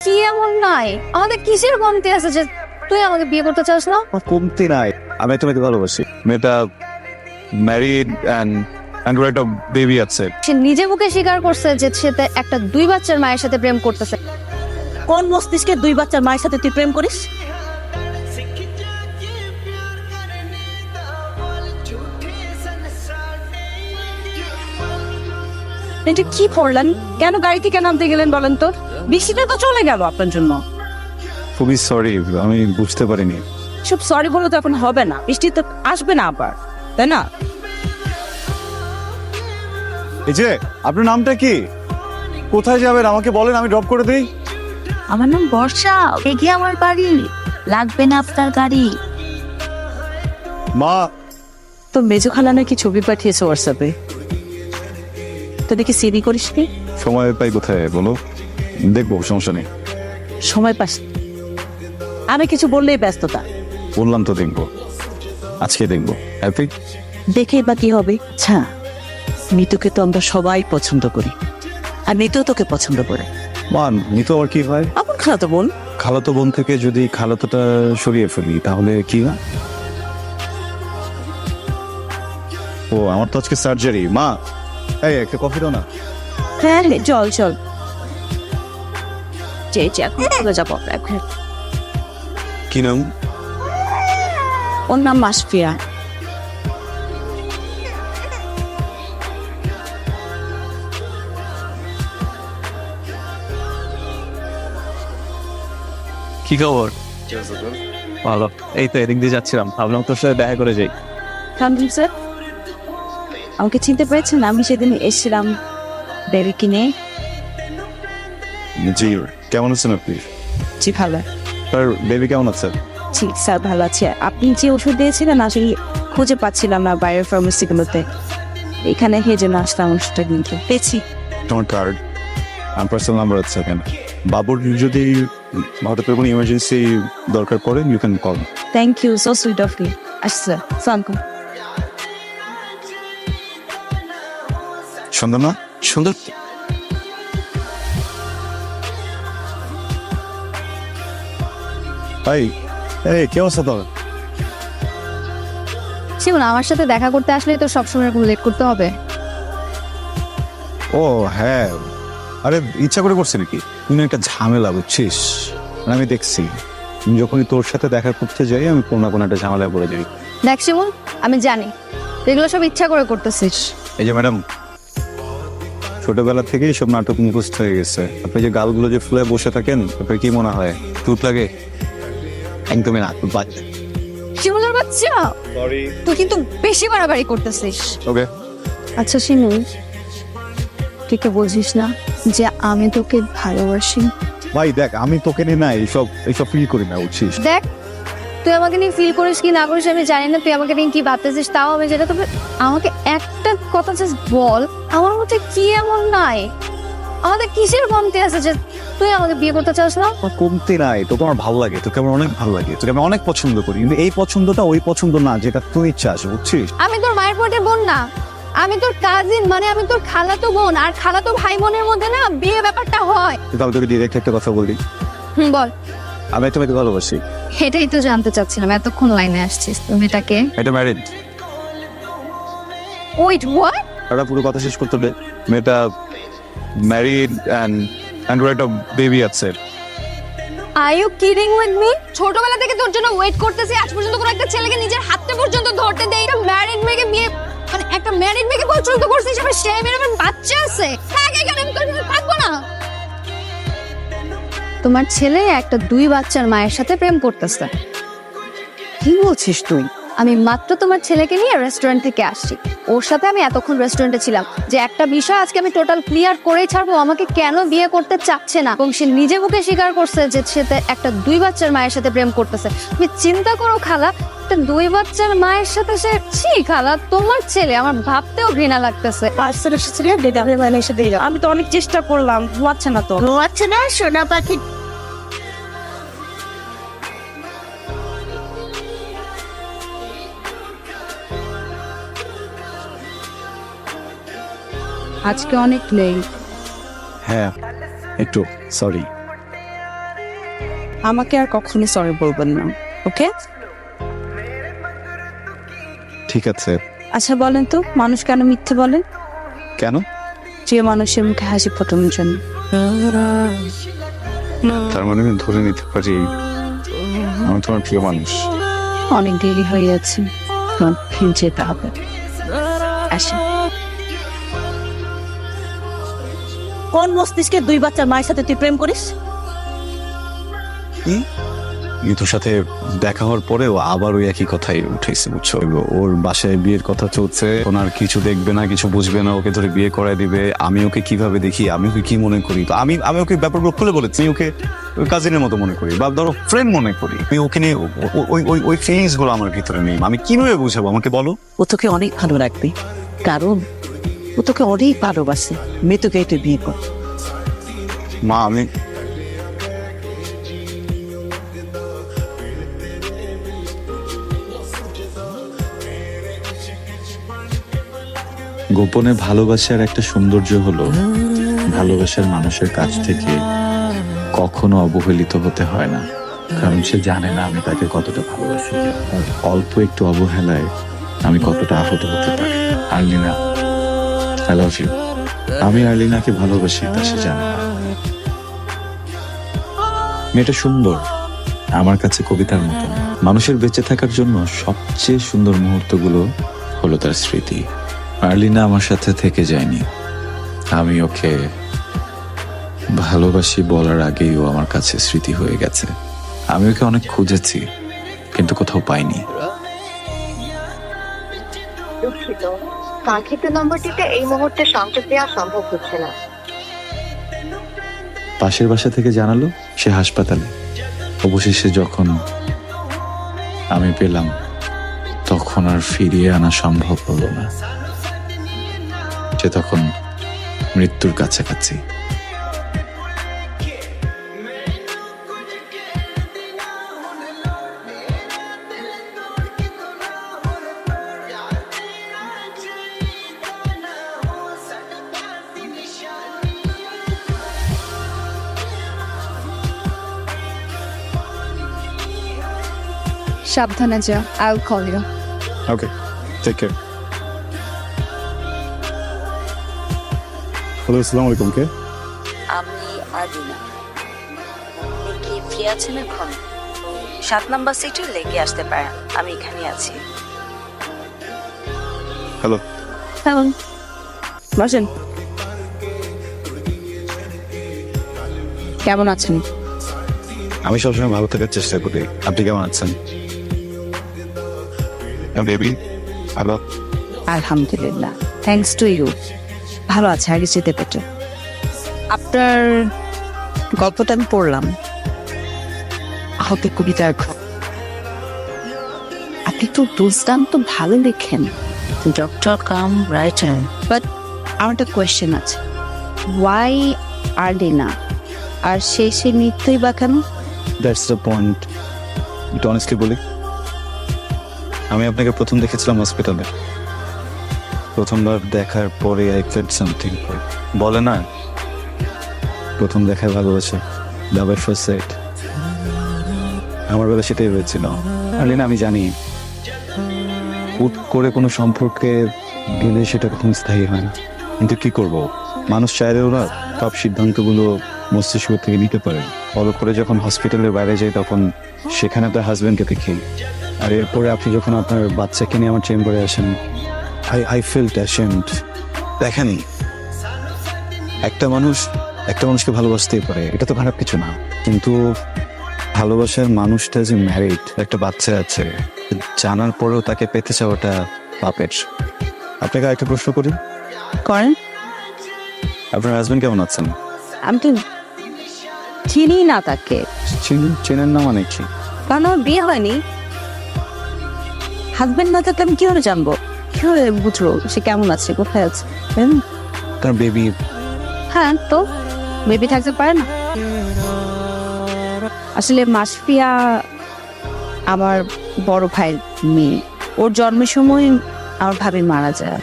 কি এমন নাই আমাদের কিসের কমতি আছে যে তুই আমাকে বিয়ে করতে চাস না? কমতি নাই, আমি তোমাকে ভালোবাসি। মেয়েটা ম্যারিড অ্যান্ড একটা বেবি আছে। সে নিজে মুখে স্বীকার করছে যে সে একটা 2 বাচ্চার মায়ের সাথে প্রেম করতেছে। কোন মস্তিষ্কে 2 বাচ্চার মায়ের সাথে তুই প্রেম করিস? এটা কি করলেন? কেন গাড়ি থেকে নামতে গেলেন বলেন তো? বৃষ্টিটা তো চলে গেল আপনার জন্য। খুবই সরি, আমি বুঝতে পারিনি। সব সরি বলে তো এখন হবে না, বৃষ্টি তো আসবে না আবার, তাই না? এই যে আপনার নামটা কি, কোথায় যাবেন আমাকে বলেন, আমি ড্রপ করে দিই। আমার নাম বর্ষা, এগিয়ে আমার বাড়ি, লাগবে না আপনার গাড়ি। মা, তো মেজো খালা নাকি ছবি পাঠিয়েছে হোয়াটসঅ্যাপে, তো দেখি সিডি করিস কি? সময় পাই কোথায় বলো, দেখবো, সমস্যা নেই। সময় পাস? আমি কিছু বললেই ব্যস্ততা। বললাম তো দেখবো, আজকে দেখবো। হ্যাপি? দেখেই বা কি হবে? আচ্ছা, মিতুকে তো আমরা সবাই পছন্দ করি, আর মিতু তোকে পছন্দ করে। মান নিতো আবার কি হয়? আমার খালাতো বোন। খালাতো বোন থেকে যদি খালাতোটা সরিয়ে ফেলি তাহলে কি না? ও আমার তো আজকে সার্জারি। মা, এই একটা কফি দাও না। হ্যাঁ চল চল, এখন চলে যাবো এখন। কি নাম? ওর নাম মাসফিয়া। কি খবর? ভালো। এই তো এদিক দিয়ে যাচ্ছিলাম, ভাবলাম তোর সাথে দেখা করে যাই। কামরুল স্যার, আমাকে চিনতে পেরেছেন? আমি সেদিন এসেছিলাম বেবি কিনে। জি, কেমন আছেন আপনি? জি ভালো। আর বেবি কেমন আছে? জি স্যার ভালো আছে। আপনি যে ওষুধ দিয়েছিলেন আসলে খুঁজে পাচ্ছিলাম না বাইরের ফার্মেসিগুলোতে, এখানে হেজে না আসলাম ওষুধটা কিনতে। পেয়েছি। তোমার কার্ড আর পার্সোনাল নাম্বার আছে এখানে। বাবুর যদি হঠাৎ করে কোনো ইমার্জেন্সি দরকার পড়ে, you can call. Thank you, so sweet of you. আচ্ছা সালাম। সুন্দর না? সুন্দর। ভাই, এই কি অবস্থা তোর? শিমুল, আমার সাথে দেখা করতে আসলে তো সবসময় এরকম লেট করতে হবে? ও হ্যাঁ, আরে ইচ্ছা করে করছে নাকি? তুমি একটা ঝামেলা বুঝছিস, মানে আমি দেখছি তুমি যখনই তোর সাথে দেখা করতে যাই আমি কোনো না কোনো একটা ঝামেলায় পড়ে যাই। দেখ শিমুল, আমি জানি এগুলো সব ইচ্ছা করে করতেছিস। এই যে ম্যাডাম, ছোটবেলা থেকেই সব নাটক মুখস্থ হয়ে গেছে। আপনি যে গালগুলো যে ফুলে বসে থাকেন, আপনার কি মনে হয় টুট লাগে? একদমই না, বাচ্চা। শিমুলের বাচ্চা, তুই কিন্তু বেশি বাড়াবাড়ি করতেছিস। ওকে, আচ্ছা শিমুল, তুই কে বলছিস না যে আমি তোকে ভালোবাসি? ভাই দেখ, আমি তোকে নিয়ে না এইসব ফিল করি না, বুঝছিস? দেখ, তুই আমাকে নিয়ে ফিল করিস কি না করিস আমি জানি না, তুই আমাকে নিয়ে কি ভাবতেছিস তাও আমি যেটা, তবে আমাকে একটা কথা জাস্ট বল, আমার মধ্যে কি এমন নাই, আমাদের কিসের কমতি আছে যে তুই আমাকে বিয়ে করতে চাস না? আমার কমতি নাই, তোকে আমার ভালো লাগে, তোকে আমার অনেক ভালো লাগে, তোকে আমি অনেক পছন্দ করি, কিন্তু এই পছন্দটা ওই পছন্দ না যেটা তুই চাস, বুঝছিস? আমি তোর মায়ের পেটের বোন না, আমি তোর কাজিন, মানে আমি তোর খালাতো বোন, আর খালাতো ভাই বোনের মধ্যে না বিয়ে ব্যাপারটা হয়। কিন্তু আমি তোকে ডিরেক্ট একটা কথা বলি, বল। আমি তোমাকে ভালোবাসি। এটাই তো জানতে চাচ্ছিলাম, এতক্ষণ লাইনে আসছিস। তুমি এটাকে এটা ম্যারিড। Wait what? এটা পুরো কথা শেষ করতে দে। মেয়েটা ম্যারিড অ্যান্ড একটা বেবি আছে। Are you kidding with me? ছোটবেলা থেকে তোর জন্য ওয়েট করতেছি, আজ পর্যন্ত কোনো একটা ছেলেকে নিজের হাতে পর্যন্ত ধরতে দেই না। ম্যারিড মেয়েকে বিয়ে, মানে একটা ম্যারিড মেয়েকে পছন্দ করছিস, আবার সে মেয়ের আমার বাচ্চা আছে। থাক এখানে, আমি তোর সাথে থাকবো না। তোমার ছেলে একটা 2 বাচ্চার মায়ের সাথে প্রেম করতেছে। কি বলছিস তুই? আমি মাত্র তোমার ছেলেকে নিয়ে রেস্টুরেন্ট থেকে আসছি, ওর সাথে আমি এতক্ষণ রেস্টুরেন্টে ছিলাম, যে একটা বিষয় আজকে আমি টোটাল ক্লিয়ার করেই ছাড়বো, আমাকে কেন বিয়ে করতে চাচ্ছে না, এবং সে নিজে মুখে স্বীকার করছে যে সে একটা 2 বাচ্চার মায়ের সাথে প্রেম করতেছে। তুমি চিন্তা করো খালা, একটা 2 বাচ্চার মায়ের সাথে সে, ছি খালা, তোমার ছেলে আমার ভাবতেও ঘৃণা লাগতেছে। আমি তো অনেক চেষ্টা করলাম, ঘুমাচ্ছে না তো। ঘুমাচ্ছে না সোনা পাখি? আজকে অনেক লেট। হ্যাঁ, একটু সরি। আমাকে আর কখনো সরি বলবেন না, ওকে? ঠিক আছে। আচ্ছা বলেন তো, মানুষ কেন মিথ্যে বলে? কেন? যে মানুষের মুখে হাসি ফোটানোর জন্য। তার মানে আমি ধরে নিতে পারি আমি তোমার প্রিয় মানুষ। অনেক দেরি হয়ে যাচ্ছে, তোমার ফিরে যেতে হবে। আসেন। কোন মস্তিষ্কে 2 বাচ্চার মায়ের সাথে তুই প্রেম করিস? মিতুর সাথে দেখা হওয়ার পরেও আবার ওই একই কথাই উঠেছে, বুঝছো? ওর বাসায় বিয়ের কথা চলছে, ওনার কিছু দেখবে না, কিছু বুঝবে না, ওকে ধরে বিয়ে করায় দিবে। আমি ওকে কিভাবে দেখি, আমি ওকে কি মনে করি, তো আমি ওকে ব্যাপারগুলো খুলে বলেছি। ওকে কাজিনের মতো মনে করি বা ধরো ফ্রেন্ড মনে করি। আমি ওকে নিয়ে ওই ফিলিংস গুলো আমার ভিতরে নেই। আমি কিভাবে বুঝাবো, আমাকে বলো। ও তোকে অনেক ভালো রাখবে, কারণ ও তোকে অনেক ভালোবাসে। মৃত্যুকে তুই বিয়ে কর। মা, আমি গোপনে ভালোবাসার একটা সৌন্দর্য হলো ভালোবাসার মানুষের কাছ থেকে কখনো অবহেলিত হতে হয় না, কারণ সে জানে না আমি তাকে কতটা ভালোবাসি। আর অল্প একটু অবহেলায় আমি কতটা আহত হতে পারি। আর্লিনা, আই লাভ ইউ। আমি আর্লিনাকে ভালোবাসি, তা সে জানে না। মেয়েটা সুন্দর, আমার কাছে কবিতার মতো। মানুষের বেঁচে থাকার জন্য সবচেয়ে সুন্দর মুহূর্তগুলো হলো তার স্মৃতি। আর্লিনা আমার সাথে থেকে যায়নি, আমি ওকে ভালোবাসি বলার আগেই ও আমার কাছে স্মৃতি হয়ে গেছে। আমি ওকে অনেক খুঁজেছি, কিন্তু কোথাও পাইনি। দুঃখিত, কাঙ্ক্ষিত নম্বরটিতে এই মুহূর্তে সংযোগ দেওয়া সম্ভব হচ্ছে না। পাশের বাসা থেকে জানালো সে হাসপাতালে। অবশেষে যখন আমি পেলাম, তখন আর ফিরিয়ে আনা সম্ভব হলো না। সে তখন মৃত্যুর কাছাকাছি। সাবধানে যা, I will call you. Okay, take care. Hello, আসসালামু আলাইকুম। কে? আমি আর্লিনা। আপনি কি ফ্রি আছেন এখন? 7 নাম্বার সিটে লেগে আসতে পারেন, আমি এখানে আছি। হ্যালো। হ্যালো, বসেন। কেমন আছেন? আমি সবসময় ভালো থাকার চেষ্টা করি। আপনি কেমন আছেন? Baby hello. আলহামদুলিল্লাহ, থ্যাঙ্কস টু ইউ। ভালো আছে, আগে যেতে পেটে। আপনার গল্পটা আমি পড়লাম, আহত কবিতার ঘর। আপনি তো দুর্দান্ত ভালো লেখেন, ডক্টর কাম রাইটার। বাট আমার একটা কোয়েশ্চেন আছে। ওয়াই আর্লিনা? আর সে মৃত্যুই বা কেন? That's the point. একটু অনেস্টলি বলি, আমি আপনাকে প্রথম দেখেছিলাম হসপিটালে। প্রথমবার দেখার পরে আই ফেল্ট সামথিং। বলে না, প্রথম দেখায় ভালোবাসা, লাভ এট ফার্স্ট সাইট। আমার বেলা সেটাই হয়েছিল। আর্লিনা, আমি জানি হুট করে কোনো সম্পর্কে গেলে সেটা কখনো স্থায়ী হয় না, কিন্তু কি করব, মানুষ চাইলেও না সব সিদ্ধান্তগুলো মস্তিষ্ক থেকে নিতে পারে। ফলো করে যখন হসপিটালের বাইরে যাই, তখন সেখানে আপনার হাজব্যান্ডকে দেখি। আর এরপরে আপনি যখন আপনার বাচ্চাকে নিয়ে আমার চেম্বারে আসেন, আই ফিল্ট অ্যাশেমড। দেখেনি, একটা মানুষকে ভালোবাসতেই পারে, এটা তো খারাপ কিছু না, কিন্তু ভালোবাসার মানুষটা যে ম্যারিড, একটা বাচ্চা আছে, জানার পরেও তাকে পেতে চাওয়াটা পাপের। আপনাকে একটা প্রশ্ন করি, করেন। আপনার হাজবেন্ড কেমন আছেন? আমি তো চিনি না তাকে। চেনেন না মানে কি? কারণ আমার বিয়ে হয়নি। হাজবেন্ড না থাকলে আমি কিভাবে জানবো, কিভাবে বুঝবো সে কেমন আছে, কোথায় আছে? তার বেবি? হ্যাঁ, তো বেবি থাকতে পারে না? আসলে মাসফিয়া আমার বড় ভাইয়ের মেয়ে। ওর জন্মের সময় আমার ভাবি মারা যায়।